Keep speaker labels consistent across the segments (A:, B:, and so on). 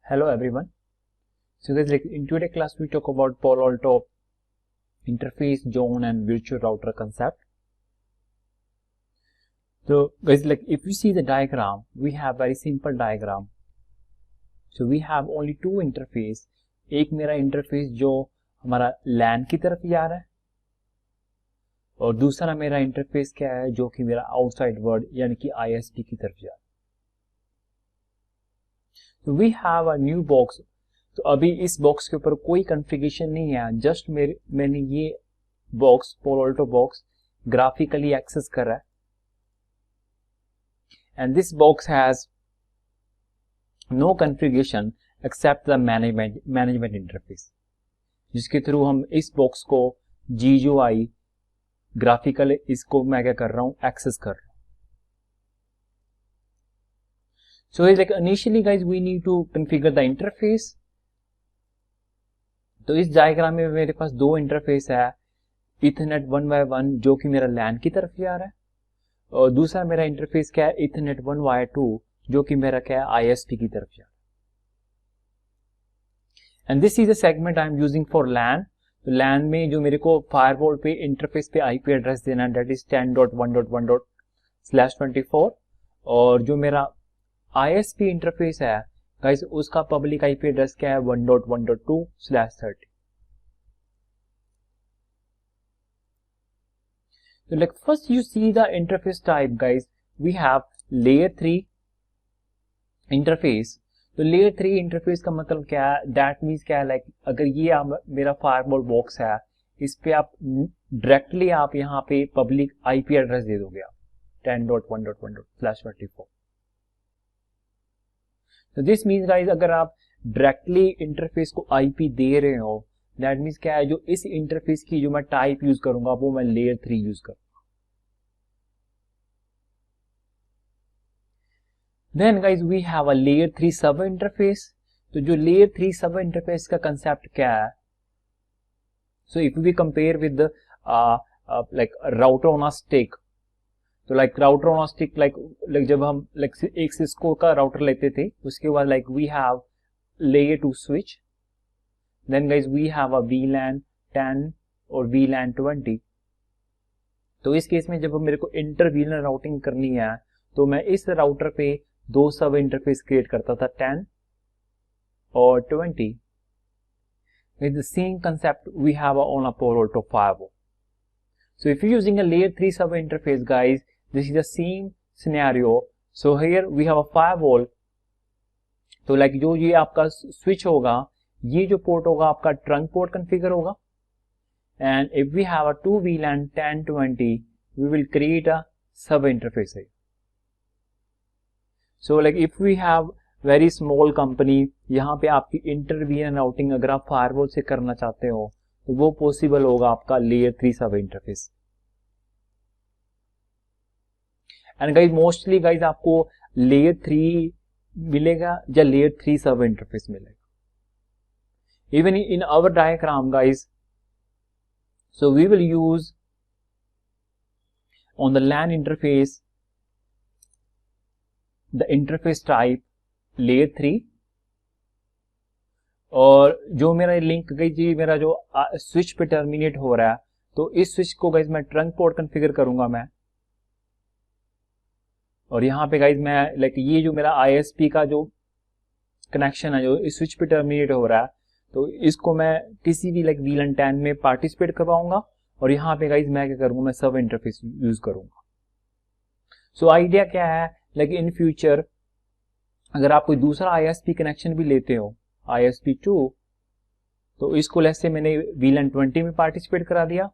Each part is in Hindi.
A: Hello everyone. So guys, like in today's class we talk about Palo Alto interface, zone and virtual router concept. So guys, like if you see the diagram, we have very simple diagram. So we have only two interface. एक मेरा इंटरफेस जो हमारा LAN की तरफ जा रहा है और दूसरा मेरा इंटरफेस क्या है जो कि मेरा आउटसाइड वर्ल्ड यानी कि ISP की तरफ जा रहा है. So we have a new box. तो अभी इस बॉक्स के ऊपर कोई कॉन्फ़िगरेशन नहीं है, जस्ट मैंने ये box Palo Alto box graphically access कर रहा है and this box has no configuration except the management interface, जिसके थ्रू हम इस बॉक्स को GUI ग्राफिकल इसको मैं क्या कर रहा हूँ, एक्सेस कर रहा हूँ. So like initially guys we need to configure the interface. तो इस डायग्राम में मेरे पास दो इंटरफेस है, इथरनेट 1x1 जो कि मेरा LAN की तरफ जा रहा है और दूसरा मेरा इंटरफेस क्या है, इथरनेट 1x2 जो कि मेरा क्या है, ISP की तरफ जा रहा है. And this is a segment I am using for LAN. तो LAN में जो मेरे को फायरवॉल पे इंटरफेस पे IP एड्रेस देना है, दैट इज 10.1.1/24 और जो मेरा ISP इंटरफेस है गाइस उसका पब्लिक IP एड्रेस क्या है, 1.1.2/30. So like first you see the interface type guys, we have layer 3 interface. तो layer 3 इंटरफेस का मतलब क्या है, दैट मीन्स क्या है, लाइक अगर ये मेरा फायरवॉल बॉक्स है, इस पे आप डायरेक्टली आप यहाँ पे पब्लिक IP एड्रेस दे दोगे आप 10.1.1/24. तो दिस मीन्स गाइस अगर आप डायरेक्टली इंटरफेस को IP दे रहे हो, दैट मीन्स क्या है, जो इस इंटरफेस की जो मैं टाइप यूज करूंगा वो मैं लेयर 3 यूज करूंगा. Then guys we have a layer 3 sub interface. तो जो लेयर 3 सब इंटरफेस का कंसेप्ट क्या है, so if we compare with like router on a stick, तो like router on stick like जब हम लाइक एक सिस्को का राउटर लेते थे, उसके बाद like we have layer 2 switch, then guys we have a VLAN 10 और VLAN 20. तो इस केस में जब मेरे को इंटर VLAN राउटिंग करनी है तो मैं इस राउटर पे दो सब इंटरफेस क्रिएट करता था, 10 और 20. With the same concept we have on a Palo Alto firewall. So if you're using a layer 3 sub interface guys, this is the same scenario. So here we have a firewall. तो लाइक जो ये आपका स्विच होगा, ये जो पोर्ट होगा आपका ट्रंक पोर्ट कॉन्फ़िगर होगा. And if we have a 2 VLAN 10/20, we will create a sub interface. So like if we have very small company, यहाँ पे आपकी इंटर VLAN राउटिंग अगर आप फायरवॉल से करना चाहते हो तो वो पॉसिबल होगा आपका layer 3 sub interface. And guys mostly guys आपको लेयर 3 मिलेगा या लेयर 3 सब इंटरफेस मिलेगा. Even in our diagram guys, so we will use on the LAN interface the interface type layer 3 और जो मेरा लिंक गई जी मेरा जो स्विच पे टर्मिनेट हो रहा है, तो इस स्विच को गाइज मैं ट्रंक पोर्ट कॉन्फ़िगर करूंगा मैं, और यहाँ पे गाइज मैं लाइक ये जो मेरा ISP का जो कनेक्शन है जो इस स्विच पे टर्मिनेट हो रहा है, तो इसको मैं किसी भी लाइक VLAN 10 में पार्टिसिपेट करवाऊंगा और यहाँ पे गाइज मैं क्या करूंगा, मैं सब इंटरफेस यूज करूंगा. सो आइडिया क्या है, लाइक इन फ्यूचर अगर आप कोई दूसरा ISP कनेक्शन भी लेते हो, ISP 2, तो इसको लेसे मैंने VLAN 20 में पार्टिसिपेट करा दिया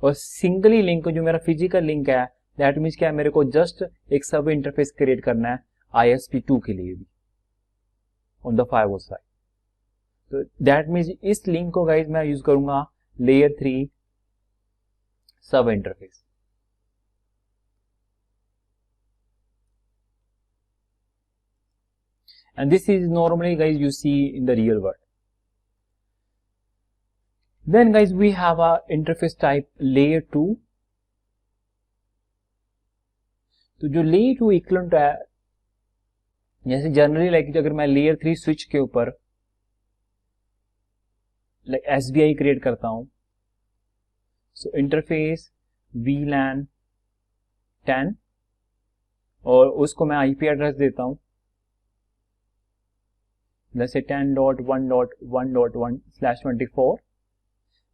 A: और सिंगली लिंक जो मेरा फिजिकल लिंक है, दैट मीन्स क्या है, मेरे को जस्ट एक सब इंटरफेस क्रिएट करना है ISP 2 के लिए भी ऑन द फायरवॉल साइड. तो दैट मीन्स इस लिंक को गाइज मैं यूज करूंगा layer 3 sub interface. And this is normally guys you see in the real world. Then guys we have a interface type layer 2. तो जो लेयर 2 इक्वलेंट है जैसे जनरली लाइक अगर मैं लेयर 3 स्विच के ऊपर लाइक SBI क्रिएट करता हूं, सो इंटरफेस VLAN 10 और उसको मैं IP एड्रेस देता हूं जैसे 10.1.1.1/24।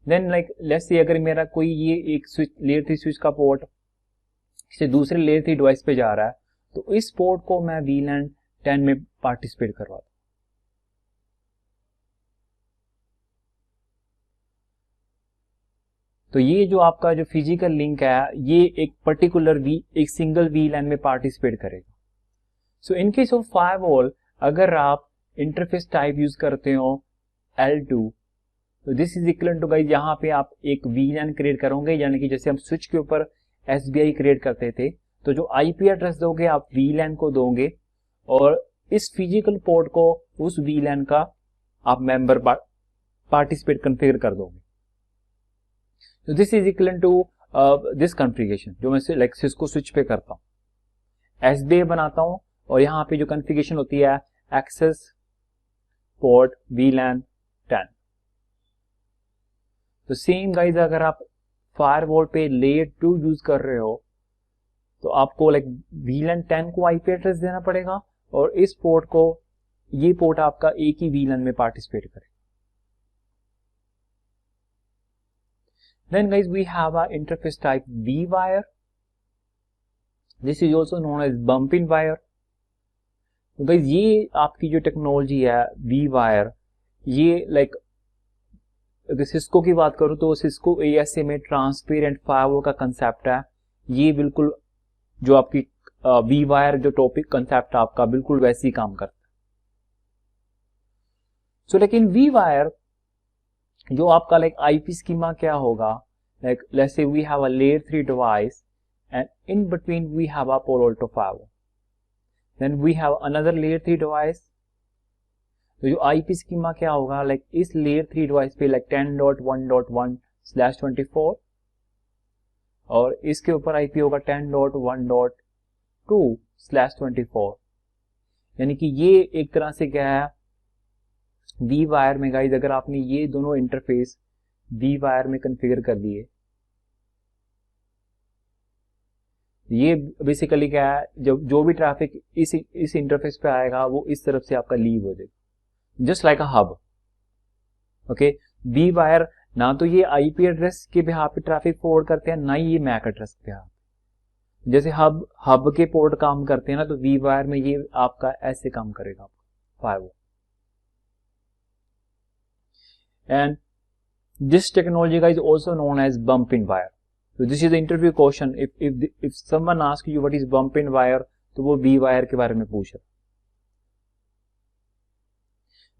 A: देन लाइक लेट्स से अगर मेरा कोई ये एक स्विच लेयर 3 स्विच का पोर्ट किसी दूसरे लेयर 3 डिवाइस पे जा रहा है, तो इस पोर्ट को मैं VLAN 10 में पार्टिसिपेट करवाता हूं। तो ये जो आपका जो फिजिकल लिंक है ये एक पर्टिकुलर एक सिंगल VLAN में पार्टिसिपेट करेगा। So in case of firewall अगर आप इंटरफेस टाइप यूज करते हो L2, तो this is equal to guys यहाँ पे आप एक VLAN क्रिएट करोगे, यानी कि जैसे हम स्विच के ऊपर SBI क्रिएट करते थे, तो जो IP एड्रेस दोगे आप VLAN को दोगे और इस फिजिकल पोर्ट को उस VLAN का आप मेंबर पार्टिसिपेट कॉन्फ़िगर कर दोगे। तो this is equal to this configuration जो मैं लाइक सिस्को स्विच पे करता हूँ, SBI बनाता हूँ और यहाँ पे जो कॉन्फ़िगरेशन होती है एक्सेस पोर्ट VLAN 10। तो सेम गाइज अगर आप फायरवॉल पे लेयर 2 यूज कर रहे हो तो आपको लाइक VLAN 10 को IP एड्रेस देना पड़ेगा और इस पोर्ट को, ये पोर्ट आपका एक ही VLAN में पार्टिसिपेट करेगा। Then guys we have a interface type V-wire. This is also known as bump-in wire. तो guys ये आपकी जो टेक्नोलॉजी है V-wire, ये लाइक अगर सिस्को की बात करूं तो सिस्को ASA में ट्रांसपेरेंट फायरवॉल का कंसेप्ट है, ये बिल्कुल जो आपकी V-wire जो टॉपिक कंसेप्ट आपका बिल्कुल वैसे ही काम करता है। सो लेकिन V-wire जो आपका लाइक IP स्कीमा क्या होगा, like let's say we have a layer 3 device and in between we have a Palo Alto firewall, then we have another layer 3 device. तो जो IP स्कीमा क्या होगा, लाइक इस लेयर 3 डिवाइस पे लाइक 10.1.1/24 और इसके ऊपर IP होगा 10.1.2/24, यानी कि ये एक तरह से क्या है V-wire में गाइज अगर आपने ये दोनों इंटरफेस V-wire में कॉन्फ़िगर कर दिए, ये बेसिकली क्या है जो भी ट्रैफिक इस इंटरफेस पे आएगा वो इस तरफ से आपका लीव हो जाएगा, just like a hub. Okay, V-wire ना तो ये IP एड्रेस के बिहाफ पे ट्रैफिक फॉरवर्ड करते हैं, ना ही ये MAC एड्रेस के बिहाफ। जैसे हब के पोर्ट काम करते हैं ना, तो V-wire में ये आपका ऐसे काम करेगा firewall. And this technology guys also known as bump-in wire. So this is the interview question. If someone asks you what is bump-in wire, तो वो V-wire के बारे में पूछ रहा।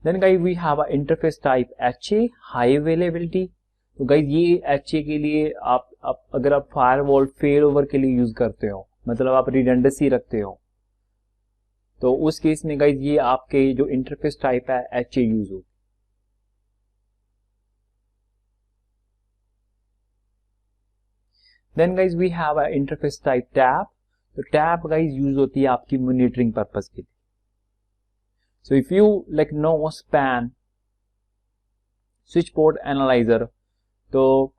A: Then guys we have a interface type HA, high availability. तो guys ये HA के लिए आप अगर आप फायरवॉल फेल ओवर के लिए यूज करते हो, मतलब आप रिडंडेंसी रखते हो, तो उस केस में गाइज ये आपके जो इंटरफेस टाइप है HA यूज हो। Then guys we have a interface type tap. तो टैप गाइज यूज होती है आपकी मॉनिटरिंग पर्पस के लिए। So if you like know span switch port analyser, तो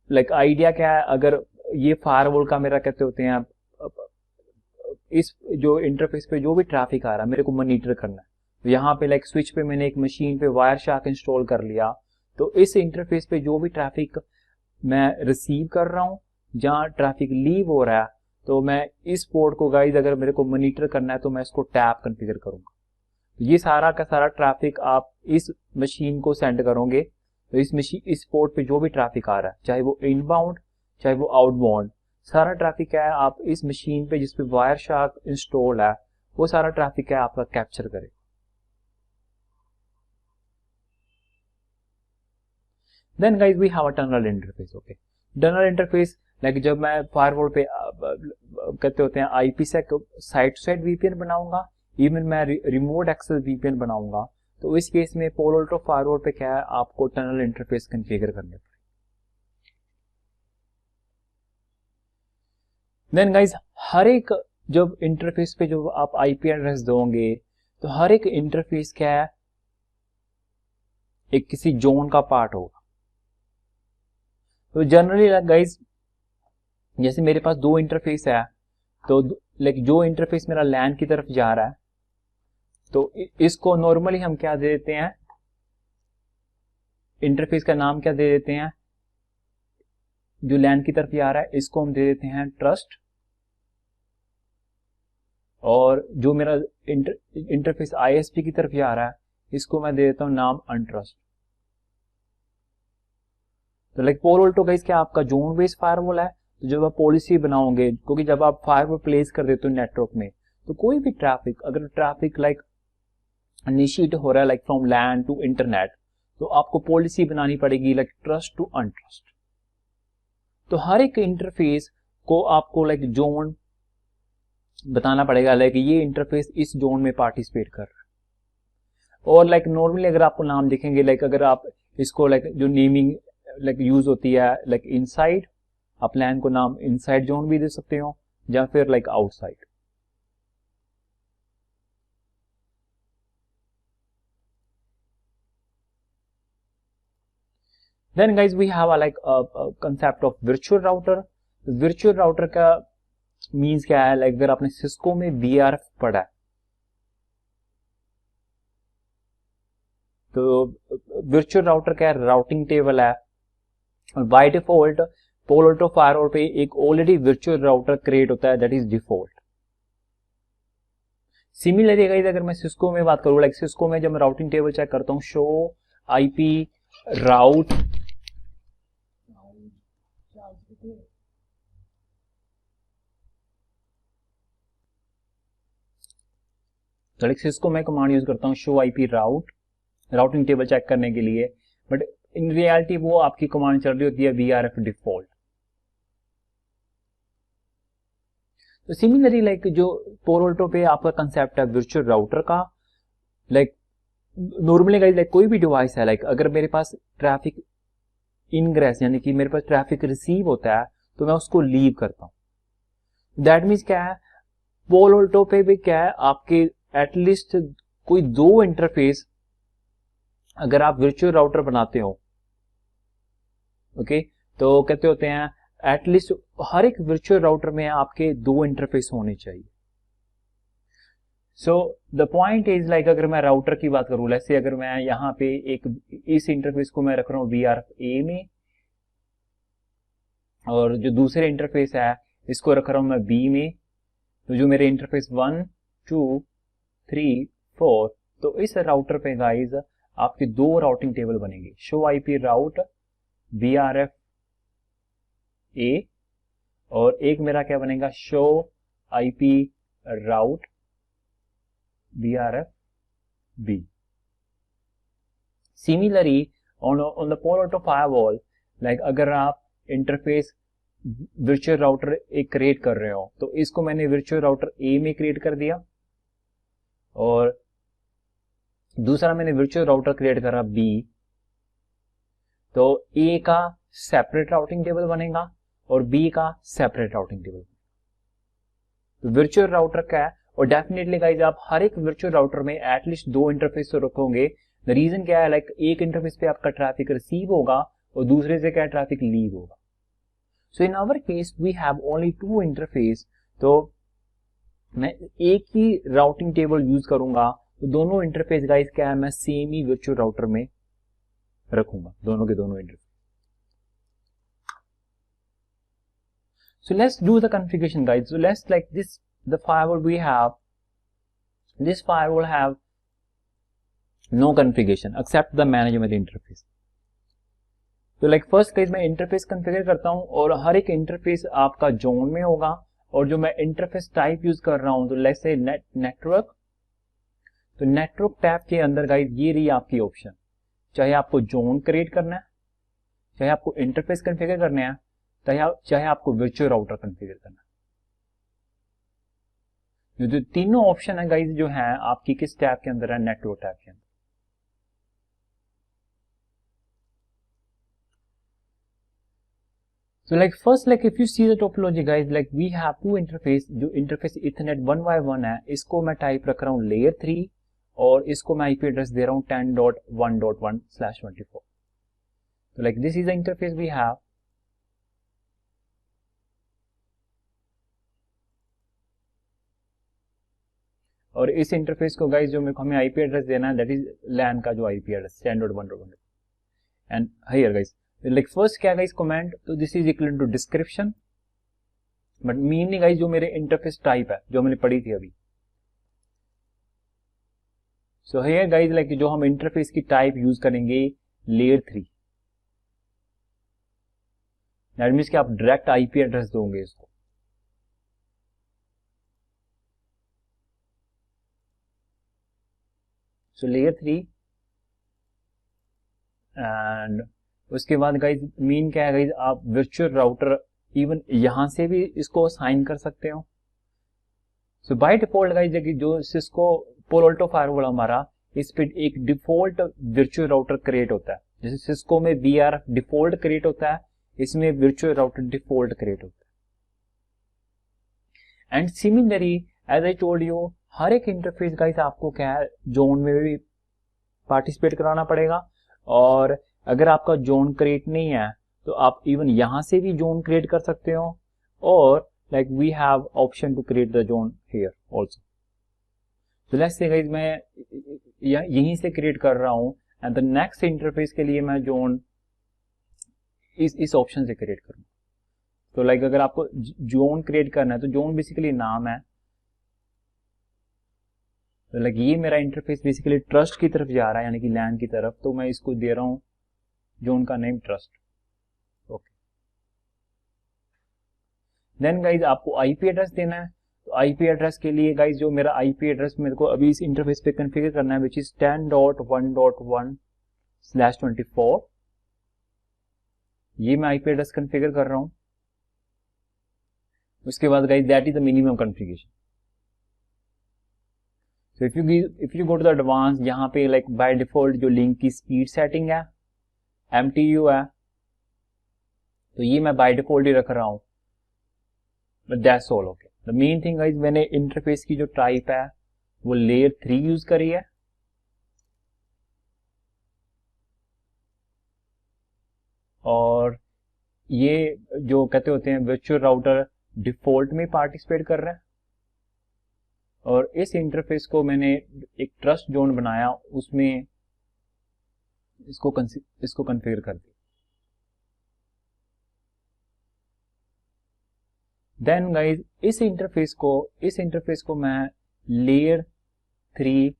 A: लाइक आइडिया क्या है, अगर ये फायरवॉल का मेरा कहते होते हैं इस जो इंटरफेस पे जो भी ट्रैफिक आ रहा है मेरे को मॉनिटर करना है, तो यहाँ पे लाइक स्विच पे मैंने एक मशीन पे वायरशार्क इंस्टॉल कर लिया, तो इस इंटरफेस पे जो भी ट्रैफिक मैं रिसीव कर रहा हूँ, जहाँ ट्रैफिक लीव हो रहा है, तो मैं इस पोर्ट को गाइज अगर मेरे को मॉनिटर करना है तो मैं इसको टैप कॉन्फ़िगर करूंगा। तो ये सारा का सारा ट्रैफिक आप इस मशीन को सेंड करोगे, तो इस पोर्ट पे जो भी ट्रैफिक आ रहा है, चाहे वो इनबाउंड चाहे वो आउटबाउंड, सारा ट्रैफिक क्या है आप इस मशीन पे जिसपे वायरशार्क इंस्टॉल है, वो सारा ट्रैफिक क्या है आपका कैप्चर करेगा। Then guys we have a tunnel interface. Okay, tunnel interface like जब मैं फायरवॉल पे कहते होते हैं IPsec site to site VPN बनाऊंगा, इवन मैं रिमोट एक्सेस VPN बनाऊंगा, तो इस केस में Palo Alto फायरवॉल पे क्या है आपको टनल इंटरफेस कॉन्फ़िगर करने पड़ेगा। देन गाइज हर एक जब इंटरफेस पे जो आप IP एड्रेस दोगे, तो हर एक इंटरफेस क्या है, एक किसी जोन का पार्ट होगा। तो जनरली गाइज जैसे मेरे पास दो इंटरफेस है, तो लाइक जो इंटरफेस मेरा लैन की तरफ जा रहा है, तो इसको नॉर्मली हम क्या दे देते हैं, इंटरफेस का नाम क्या दे देते हैं, जो लैन की तरफ जा रहा है इसको हम दे देते हैं ट्रस्ट, और जो मेरा इंटरफेस आईएसपी की तरफ जा रहा है इसको मैं दे देता हूं नाम अनट्रस्ट। तो लाइक पोल ऑल्टो गाइस क्या आपका जोन बेस्ड फायरवॉल है। तो जब आप पॉलिसी बनाओगे, क्योंकि जब आप फायरवॉल प्लेस कर देते हो नेटवर्क में, तो कोई भी ट्रैफिक, अगर ट्रैफिक लाइक इनिशिएट हो रहा है like from LAN to internet, तो आपको पॉलिसी बनानी पड़ेगी लाइक ट्रस्ट टू अनट्रस्ट। तो हर एक इंटरफेस को आपको लाइक जोन बताना पड़ेगा, लाइक ये इंटरफेस इस जोन में पार्टिसिपेट कर रहा है। और लाइक नॉर्मली अगर आपको नाम दिखेंगे, लाइक अगर आप इसको लाइक जो नेमिंग लाइक यूज होती है लाइक इनसाइड, आप लैन को नाम इनसाइड जोन भी दे सकते हो या फिर like outside. Then guys we have like concept of virtual router. Virtual router का मीन्स क्या है, लाइक अगर आपने सिस्को में वीआरएफ पढ़ा है, तो वर्चुअल राउटर क्या है, राउटिंग टेबल है, और by default Palo Alto firewall पे एक ऑलरेडी वर्चुअल राउटर क्रिएट होता है, that is default. Similarly guys अगर मैं सिस्को में बात करूं, लाइक सिस्को में जब मैं राउटिंग टेबल चेक करता हूं, शो आईपी राउट, तो लाइक सिस्को में कमांड यूज करता हूं show IP route, routing table check करने के लिए, बट इन रियलिटी वो आपकी कमांड चल रही होती है वीआरएफ डिफॉल्ट। तो सिमिलरली लाइक जो पोल ऑल्टो पे आपका कंसेप्ट है वर्चुअल राउटर का, लाइक नॉर्मली गाइस लाइक कोई भी डिवाइस है, लाइक अगर मेरे पास ट्रैफिक इनग्रेस यानी कि मेरे पास ट्रैफिक रिसीव होता है, तो मैं उसको लीव करता हूं। दैट मीन्स क्या है, पोल ऑल्टो पे भी क्या है, आपके एटलीस्ट कोई दो इंटरफेस अगर आप वर्चुअल राउटर बनाते हो, ओके, तो कहते होते हैं एटलीस्ट हर एक वर्चुअल राउटर में आपके दो इंटरफेस होने चाहिए। So the point is like अगर मैं राउटर की बात करूं, जैसे अगर मैं यहाँ पे एक इस इंटरफेस को मैं रख रहा हूँ वीआरएफ ए में, और जो दूसरे इंटरफेस है इसको रख रहा हूं मैं बी में, तो जो मेरे इंटरफेस 1 2 3 4, तो इस राउटर पे गाइज आपके दो राउटिंग टेबल बनेंगे, show IP route VRF A, और एक मेरा क्या बनेगा, show IP route VRF B. Similarly on the Palo Alto firewall, like अगर आप इंटरफेस वर्चुअल राउटर एक क्रिएट कर रहे हो, तो इसको मैंने वर्चुअल राउटर ए में क्रिएट कर दिया, और दूसरा मैंने वर्चुअल राउटर क्रिएट करा बी, तो ए का सेपरेट राउटिंग टेबल बनेगा और बी का सेपरेट राउटिंग टेबल। तो वर्चुअल राउटर क्या है, और डेफिनेटली गाइज आप हर एक वर्चुअल राउटर में एटलीस्ट दो इंटरफेस तो रखोगे। द रीजन क्या है, लाइक एक इंटरफेस पे आपका ट्रैफिक रिसीव होगा और दूसरे से क्या ट्रैफिक लीव होगा। So in our case we have only two interface, तो मैं एक ही राउटिंग टेबल यूज करूंगा, तो दोनों इंटरफेस गाइज क्या है, मैं सेम ही वर्चुअल राउटर में रखूंगा, दोनों के दोनों interface. So let's do the configuration guys. So let's like this, the firewall we have, this firewall have no configuration except the management interface. तो like first guys मैं इंटरफेस कॉन्फ़िगर करता हूं, और हर एक इंटरफेस आपका जोन में होगा, और जो मैं इंटरफेस टाइप यूज कर रहा हूं, तो लेट्स से नेटवर्क, तो नेटवर्क टैब के अंदर गाइस ये रही आपकी ऑप्शन, चाहे आपको जोन क्रिएट करना है, चाहे आपको इंटरफेस कॉन्फ़िगर करना है, चाहे आपको वर्चुअल राउटर कॉन्फ़िगर करना है। जो तीनों ऑप्शन है गाइस जो है आपकी किस टैब के अंदर है, नेटवर्क टैब के अंदर। So like first like if you see the topology guys, like we have two interface, जो इंटरफेस इथरनेट 1 by 1 है, इसको मैं टाइप रख रहा हूं लेयर 3, और इसको मैं आईपी एड्रेस दे रहा हूँ 10.1.1/24. तो like this is the interface we have. और इस इंटरफेस को गाइस जो मेरे को हमें आईपी एड्रेस देना है दैट इज लैन का जो IP address 10.1.1. And here guys like first क्या गाइस कमेंट, तो this is equal to description, but mainly guys जो मेरे इंटरफेस टाइप है जो हमने पढ़ी थी अभी. सो हियर गाइस लाइक जो हम इंटरफेस की टाइप यूज करेंगे लेयर 3, दैट मीन्स कि आप डायरेक्ट आईपी एड्रेस दोगे इसको. सो लेयर 3 एंड उसके बाद गाइज मीन क्या है गाइज, आप वर्चुअल राउटर इवन यहां से भी इसको असाइन कर सकते हो. सो बाय डिफॉल्ट गाइज जो सिस्को पोलो अल्टो फायरवॉल हमारा इस पे एक डिफॉल्ट वर्चुअल राउटर क्रिएट होता है. जैसे सिस्को में बीआरएफ डिफॉल्ट क्रिएट होता है, इसमें वर्चुअल राउटर डिफॉल्ट क्रिएट होता है. And similarly as I told you, हर एक इंटरफेस गाइज आपको क्या है जोन में भी पार्टिसिपेट कराना पड़ेगा. और अगर आपका जोन क्रिएट नहीं है तो आप इवन यहां से भी जोन क्रिएट कर सकते हो, और like we have option to create the zone here also. तो लेट्स से गाइस मैं यहीं से क्रिएट कर रहा हूं एंड द नेक्स्ट इंटरफेस के लिए मैं जोन इस ऑप्शन से क्रिएट करूंगा. तो लाइक अगर आपको जोन क्रिएट करना है तो जोन बेसिकली नाम है. तो लाइक ये मेरा इंटरफेस बेसिकली ट्रस्ट की तरफ जा रहा है, यानी कि लैन की तरफ, तो मैं इसको दे रहा हूं जोन का name trust. Okay. Then guys आपको आईपी एड्रेस देना है. तो आईपी एड्रेस के लिए गाइज जो मेरा आईपी एड्रेस मेरे को अभी इस इंटरफेस पे कॉन्फ़िगर करना है विच इज 10.1.1/24. ये मैं आईपी एड्रेस कॉन्फ़िगर कर रहा हूं. उसके बाद guys that is the minimum configuration. So if you go to the advanced, यहाँ पे like by default जो लिंक की स्पीड सेटिंग है MTU है, तो ये मैं by default ही रख रहा हूँ. But that's all okay. The main thing guys, मैंने इंटरफेस की जो टाइप है वो लेयर 3 यूज करी है. और ये जो कहते होते हैं वर्चुअल राउटर डिफॉल्ट में पार्टिसिपेट कर रहा है. और इस इंटरफेस को मैंने एक ट्रस्ट जोन बनाया, उसमें इसको कॉन्फ़िगर कर दिया. देन गाइज इस इंटरफेस को मैं लेयर 3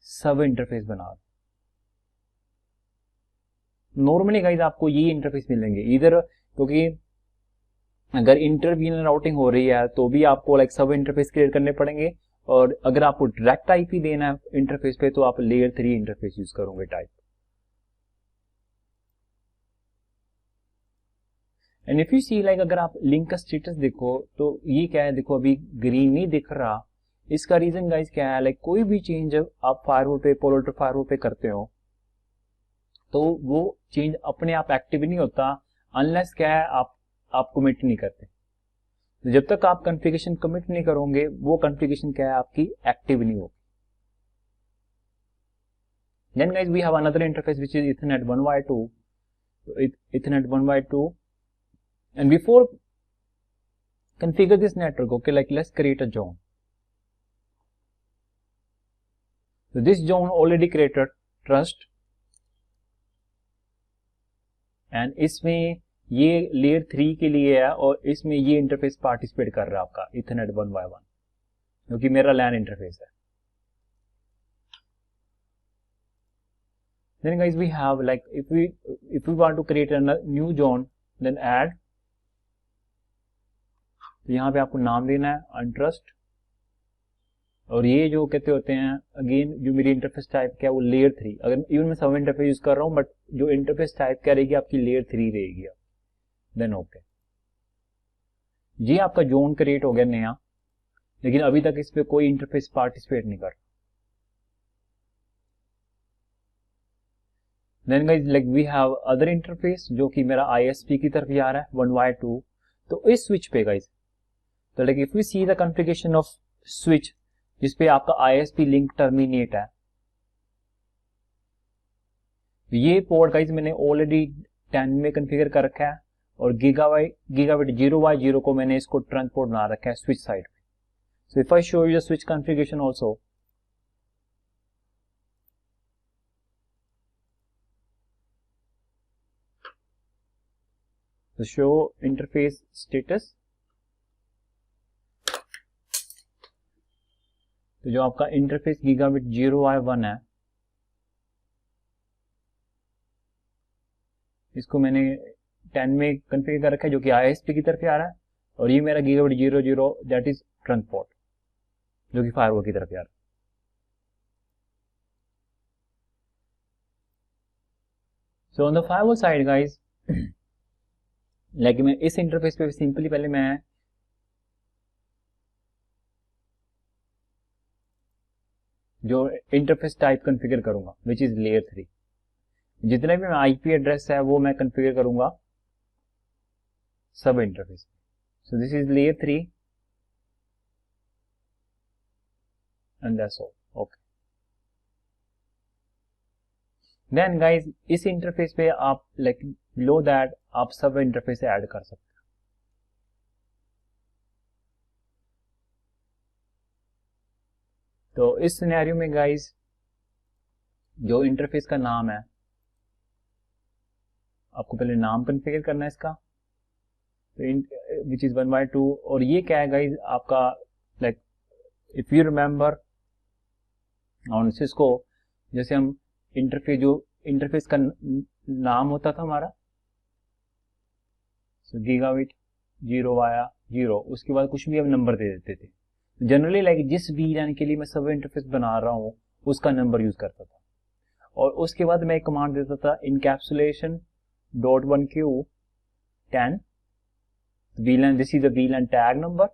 A: सब इंटरफेस बना रहा हूं. नॉर्मली गाइज आपको ये इंटरफेस मिलेंगे इधर, क्योंकि अगर इंटरवीनर राउटिंग हो रही है तो भी आपको लाइक सब इंटरफेस क्रिएट करने पड़ेंगे. और अगर आपको डायरेक्ट आईपी देना है इंटरफेस पे तो आप लेयर 3 इंटरफेस यूज करोगे type. And if you see like अगर आप लिंक का स्टेटस देखो तो ये क्या है, देखो अभी ग्रीन नहीं दिख रहा. इसका रीजन गाइस क्या है, लाइक कोई भी चेंज आप फायरवॉल पे पोलो अल्टो फायरवॉल पे करते हो तो वो चेंज अपने आप एक्टिव नहीं होता अनलेस क्या है आप कमिट नहीं करते. तो जब तक आप कॉन्फ़िगरेशन कमिट नहीं करोगे वो कॉन्फ़िगरेशन क्या है आपकी एक्टिव नहीं होगी. Then guys we have another interface which is Ethernet 1x2. तो Ethernet 1x2 and before configure this network, okay, like let's create a zone. So this zone already created trust and इसमें ये लेयर 3 के लिए है और इसमें ये इंटरफेस पार्टिसिपेट कर रहा है आपका Ethernet 1x1 क्योंकि मेरा लैन इंटरफेस है. Then guys we have like if we want to create a new zone then add. तो यहाँ पे आपको नाम देना है अनट्रस्ट. और ये जो कहते होते हैं अगेन जो मेरी इंटरफेस टाइप क्या है वो लेयर 3. अगर इवन मैं सब इंटरफेस यूज कर रहा हूँ बट जो इंटरफेस टाइप क्या रहेगी आपकी लेयर 3 रहेगी. देन ओके, ये आपका जोन क्रिएट हो गया नया, लेकिन अभी तक इस पे कोई इंटरफेस पार्टिसिपेट नहीं कर. Then guys like we have other interface जो कि मेरा ISP की तरफ जा रहा है 1x2. तो इस स्विच पे गाइस तो like if we see the configuration of switch जिसपे आपका ISP लिंक टर्मिनेट है, ये पोर्ट गाइज मैंने ऑलरेडी 10 में कॉन्फ़िगर कर रखा है और गीगाबिट 0x0 को मैंने इसको ट्रंक पोर्ट बना रखा है स्विच साइड पे. So if I show you the switch configuration also, तो शो इंटरफेस स्टेटस, तो जो आपका इंटरफेस गीगाबिट 0x1 है इसको मैंने 10 में कॉन्फ़िगर कर रखा है जो कि ISP की तरफ से आ रहा है, और ये मेरा gigabit 00 that is trunk port जो कि फायरवॉल की तरफ आ रहा है. So on the firewall side guys, like मैं इस इंटरफेस पे सिंपली पहले मैं जो इंटरफेस टाइप कॉन्फ़िगर करूंगा विच इज लेयर 3. जितने भी IP एड्रेस है वो मैं कॉन्फ़िगर करूंगा sub interface. So this is layer 3 and that's all. Okay, then guys इस इंटरफेस पे आप लाइक बिलो दैट आप सब इंटरफेस ऐड कर सकते हैं. तो इस सिनेरियो में गाइज जो इंटरफेस का नाम है आपको पहले नाम कॉन्फ़िगर करना है इसका, तो विच इज 1/2. और ये क्या है गाइज आपका like if you remember on Cisco, जैसे हम इंटरफेस का नाम होता था हमारा, सो गीगाबिट 0x0, उसके बाद कुछ भी हम नंबर दे देते थे. जनरली लाइक जिस VLAN के लिए मैं सब इंटरफेस बना रहा हूँ उसका नंबर यूज करता था, और उसके बाद मैं एक कमांड देता था encapsulation .1q 10 VLAN, this is the VLAN tag number.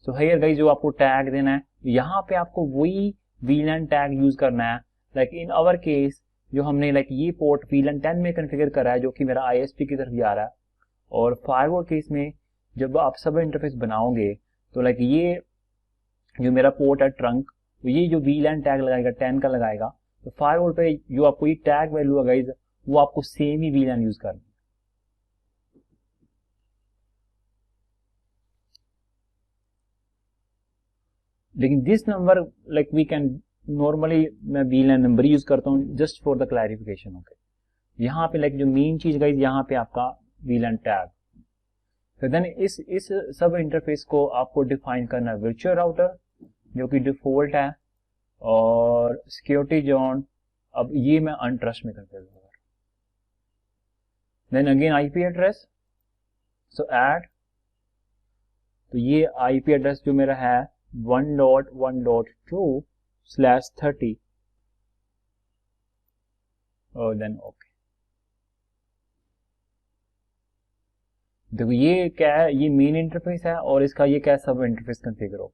A: So here guys जो आपको टैग देना है यहाँ पे आपको वही VLAN टैग यूज करना है. लाइक इन आवर केस जो हमने लाइक ये पोर्ट VLAN 10 में कॉन्फ़िगर करा है जो कि मेरा ISP की तरफ जा रहा है, और फायरवॉल केस में जब आप सब इंटरफेस बनाओगे तो लाइक ये जो मेरा पोर्ट है ट्रंक, ये जो VLAN टैग लगाएगा 10 का लगाएगा, तो फायरवॉल पे जो आपको ये टैग वैल्यू है गाइस वो आपको सेम ही VLAN यूज करना है. लेकिन this number like we can normally मैं VLAN नंबर यूज करता हूँ just for the clarification. Okay, यहाँ पे लाइक जो मेन चीज गाइस यहाँ पे आपका VLAN टैग. तो देन इस सब इंटरफेस को आपको डिफाइन करना है वर्चुअल राउटर जो कि डिफॉल्ट है, और सिक्योरिटी जोन अब ये मैं अनट्रस्ट में कॉन्फ़िगर करूंगा. Then again IP address, so add, तो ये IP एड्रेस जो मेरा है 1.1.2/30, और देन ओके. देखो ये क्या है, ये मेन इंटरफेस है और इसका ये क्या है सब इंटरफेस कॉन्फ़िगर होगा.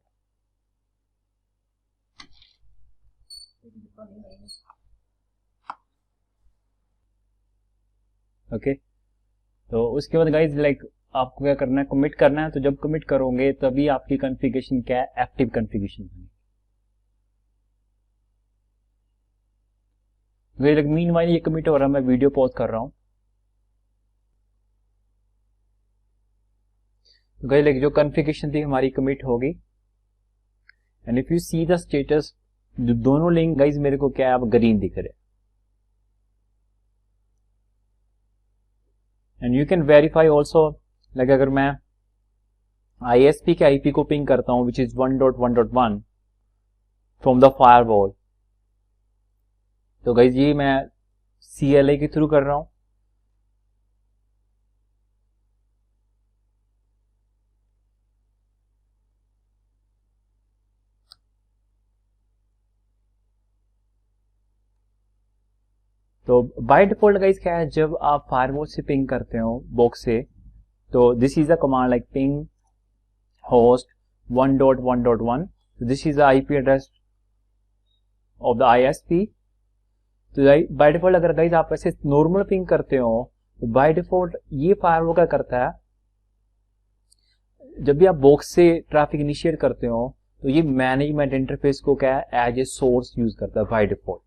A: ओके, तो उसके बाद गाइज लाइक आपको क्या करना है, कमिट करना है. तो जब कमिट करोगे तभी आपकी कॉन्फ़िगरेशन क्या है, एक्टिव कॉन्फ़िगरेशन बनेगी. मीनवाइल ये कमिट हो रहा है, मैं वीडियो पॉज कर रहा हूं. तो गाइज लाइक जो कॉन्फ़िगरेशन थी हमारी कमिट होगी, and if you see the status जो दोनों लिंक गाइज मेरे को क्या है अब ग्रीन दिख रहे हैं. And you can verify also like अगर मैं ISP के IP को पिंग करता हूं which is 1.1.1 from the firewall, तो गाइज ये मैं CLI के थ्रू कर रहा हूं. तो बाय डिफॉल्ट गाइज क्या है, जब आप फायरवॉल से पिंग करते हो बॉक्स से, तो this is a command like ping host 1.1.1. This is the IP address of the ISP. तो बाय डिफॉल्ट अगर गाइज आप ऐसे नॉर्मल पिंग करते हो तो बाय डिफॉल्ट ये फायरवॉल क्या करता है, जब भी आप बॉक्स से ट्रैफिक इनिशिएट करते हो तो ये मैनेजमेंट इंटरफेस को क्या है एज ए सोर्स यूज करता है by default.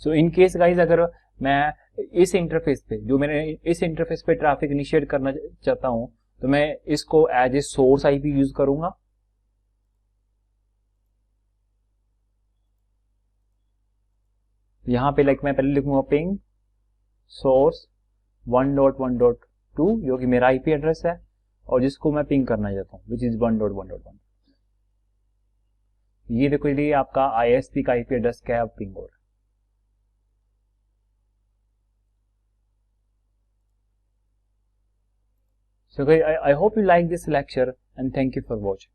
A: So in case guys अगर मैं इस इंटरफेस पे इस इंटरफेस पे ट्रैफिक इनिशिएट करना चाहता हूं तो मैं इसको as a source IP use करूंगा। यहां पे मैं पहले लिखूंगा पिंग सोर्स 1.1.2 जो कि मेरा आईपी एड्रेस है और जिसको मैं पिंग करना चाहता हूँ विच इज 1.1.1। ये देखो ये आपका आईएसपी का आईपी एड्रेस क्या है, पिंग हो रहा है। So guys, I hope you like this lecture and thank you for watching.